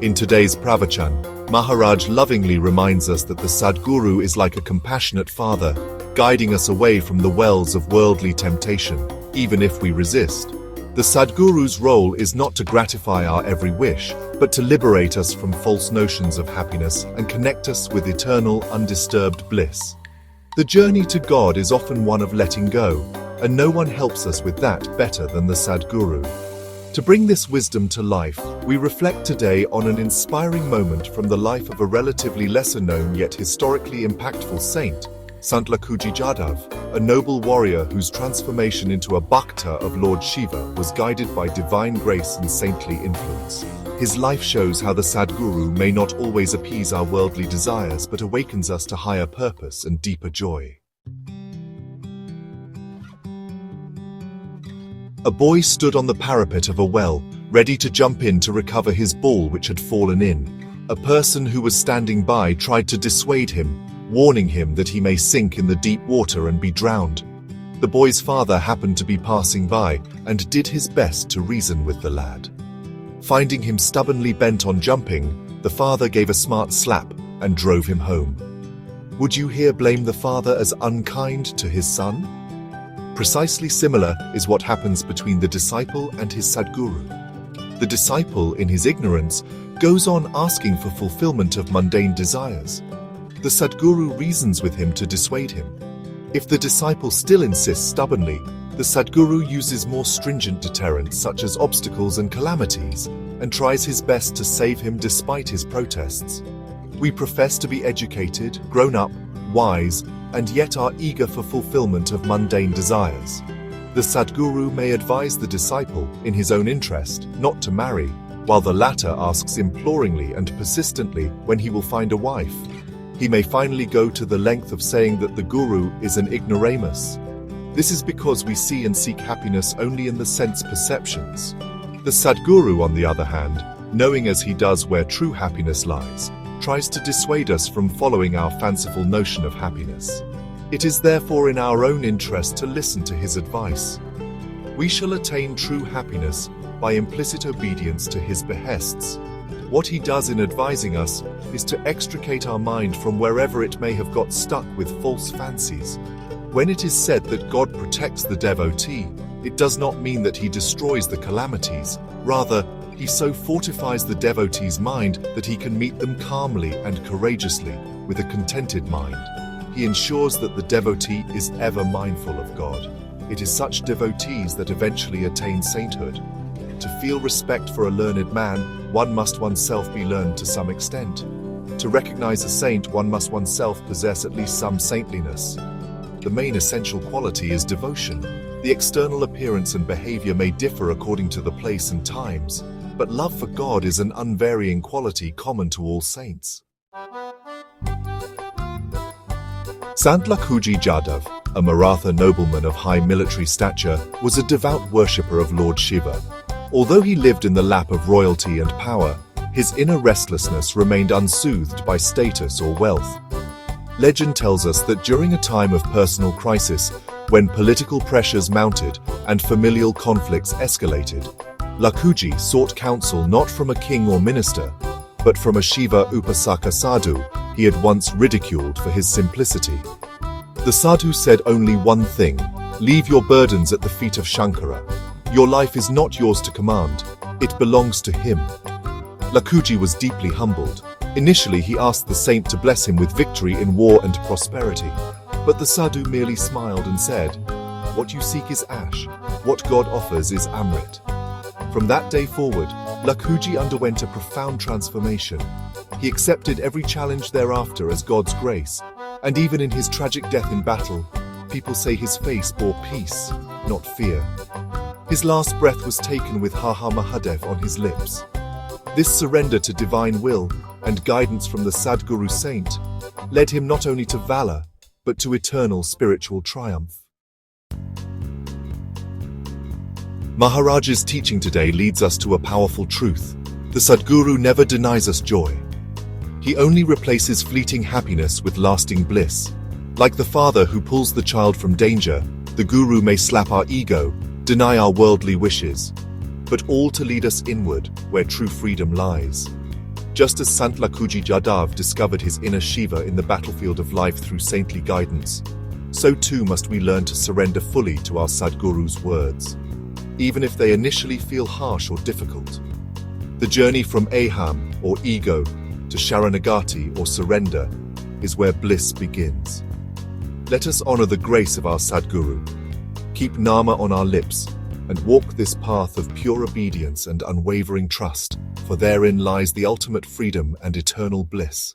In today's Pravachan, Maharaj lovingly reminds us that the Sadguru is like a compassionate father, guiding us away from the wells of worldly temptation, even if we resist. The Sadguru's role is not to gratify our every wish, but to liberate us from false notions of happiness and connect us with eternal, undisturbed bliss. The journey to God is often one of letting go, and no one helps us with that better than the Sadguru. To bring this wisdom to life, we reflect today on an inspiring moment from the life of a relatively lesser-known yet historically impactful saint, Sant Lakhuji Jadhav, a noble warrior whose transformation into a bhakta of Lord Shiva was guided by divine grace and saintly influence. His life shows how the Sadguru may not always appease our worldly desires but awakens us to higher purpose and deeper joy. A boy stood on the parapet of a well, ready to jump in to recover his ball which had fallen in. A person who was standing by tried to dissuade him, warning him that he may sink in the deep water and be drowned. The boy's father happened to be passing by and did his best to reason with the lad. Finding him stubbornly bent on jumping, the father gave a smart slap and drove him home. Would you here blame the father as unkind to his son? Precisely similar is what happens between the disciple and his Sadguru. The disciple, in his ignorance, goes on asking for fulfillment of mundane desires. The Sadguru reasons with him to dissuade him. If the disciple still insists stubbornly, the Sadguru uses more stringent deterrents such as obstacles and calamities, and tries his best to save him despite his protests. We profess to be educated, grown up, wise, and yet are eager for fulfillment of mundane desires. The Sadguru may advise the disciple, in his own interest, not to marry, while the latter asks imploringly and persistently when he will find a wife. He may finally go to the length of saying that the Guru is an ignoramus. This is because we see and seek happiness only in the sense perceptions. The Sadguru, on the other hand, knowing as he does where true happiness lies, tries to dissuade us from following our fanciful notion of happiness. It is therefore in our own interest to listen to his advice. We shall attain true happiness by implicit obedience to his behests. What he does in advising us is to extricate our mind from wherever it may have got stuck with false fancies. When it is said that God protects the devotee, it does not mean that he destroys the calamities. Rather, he so fortifies the devotee's mind that he can meet them calmly and courageously, with a contented mind. He ensures that the devotee is ever mindful of God. It is such devotees that eventually attain sainthood. To feel respect for a learned man, one must oneself be learned to some extent. To recognize a saint, one must oneself possess at least some saintliness. The main essential quality is devotion. The external appearance and behavior may differ according to the place and times, but love for God is an unvarying quality common to all saints. Sant Lakhuji Jadhav, a Maratha nobleman of high military stature, was a devout worshipper of Lord Shiva. Although he lived in the lap of royalty and power, his inner restlessness remained unsoothed by status or wealth. Legend tells us that during a time of personal crisis, when political pressures mounted and familial conflicts escalated, Lakhuji sought counsel not from a king or minister, but from a Shiva Upasaka sadhu he had once ridiculed for his simplicity. The sadhu said only one thing: leave your burdens at the feet of Shankara. Your life is not yours to command, it belongs to him. Lakhuji was deeply humbled. Initially, he asked the saint to bless him with victory in war and prosperity. But the sadhu merely smiled and said, "What you seek is ash. What God offers is amrit." From that day forward, Lakhuji underwent a profound transformation. He accepted every challenge thereafter as God's grace, and even in his tragic death in battle, people say his face bore peace, not fear. His last breath was taken with Ha Ha Mahadev on his lips. This surrender to divine will and guidance from the Sadguru saint led him not only to valor, but to eternal spiritual triumph. Maharaj's teaching today leads us to a powerful truth. The Sadguru never denies us joy. He only replaces fleeting happiness with lasting bliss. Like the father who pulls the child from danger, the Guru may slap our ego, deny our worldly wishes, but all to lead us inward, where true freedom lies. Just as Sant Lakhuji Jadhav discovered his inner Shiva in the battlefield of life through saintly guidance, so too must we learn to surrender fully to our Sadguru's words, even if they initially feel harsh or difficult. The journey from aham, or ego, to sharanagati, or surrender, is where bliss begins. Let us honor the grace of our Sadguru, keep Nama on our lips, and walk this path of pure obedience and unwavering trust, for therein lies the ultimate freedom and eternal bliss.